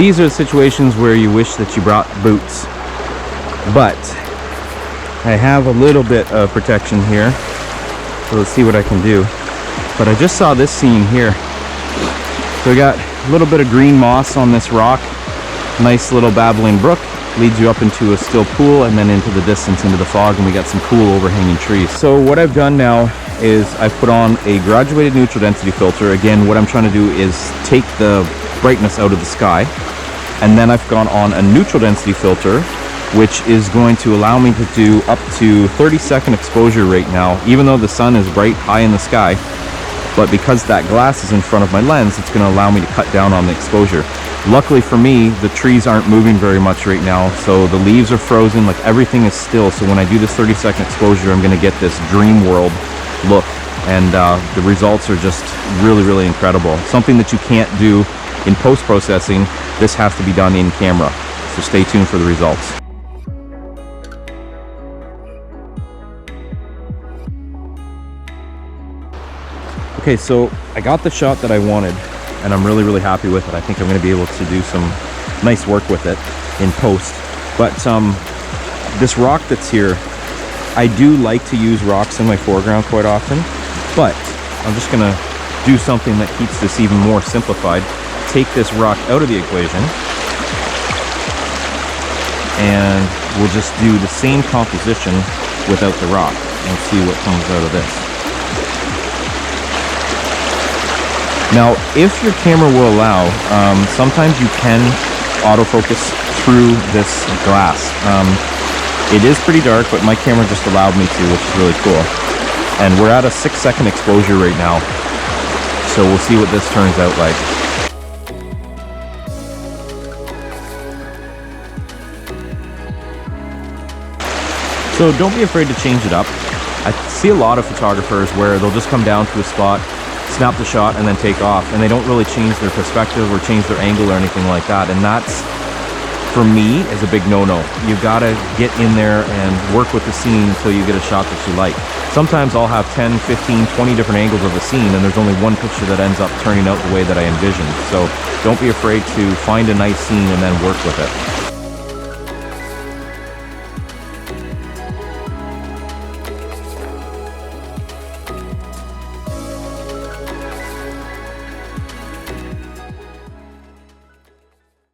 These are the situations where you wish that you brought boots, but I have a little bit of protection here, so let's see what I can do. But I just saw this scene here. So we got a little bit of green moss on this rock, nice little babbling brook, leads you up into a still pool and then into the distance into the fog, and we got some cool overhanging trees. So what I've done now is I've put on a graduated neutral density filter. Again, what I'm trying to do is take the brightness out of the sky, and then I've gone on a neutral density filter, which is going to allow me to do up to 30-second exposure right now, even though the sun is bright high in the sky. But because that glass is in front of my lens, it's going to allow me to cut down on the exposure. Luckily for me, the trees aren't moving very much right now, so the leaves are frozen, like everything is still. So when I do this 30-second exposure, I'm going to get this dream world look, and the results are just really, really incredible. Something that you can't do in post-processing. This has to be done in camera, so stay tuned for the results. Okay, so I got the shot that I wanted, and I'm really, really happy with it. I think I'm going to be able to do some nice work with it in post. But this rock that's here, I do like to use rocks in my foreground quite often, but I'm just going to do something that keeps this even more simplified. Take this rock out of the equation, and we'll just do the same composition without the rock and see what comes out of this. Now, if your camera will allow, sometimes you can autofocus through this glass. It is pretty dark, but my camera just allowed me to, which is really cool. And we're at a 6-second exposure right now, so we'll see what this turns out like. So don't be afraid to change it up. I see a lot of photographers where they'll just come down to a spot, snap the shot, and then take off, and they don't really change their perspective or change their angle or anything like that. And that's, for me, is a big no-no. You've got to get in there and work with the scene until you get a shot that you like. Sometimes I'll have 10, 15, 20 different angles of the scene, and there's only one picture that ends up turning out the way that I envisioned. So don't be afraid to find a nice scene and then work with it.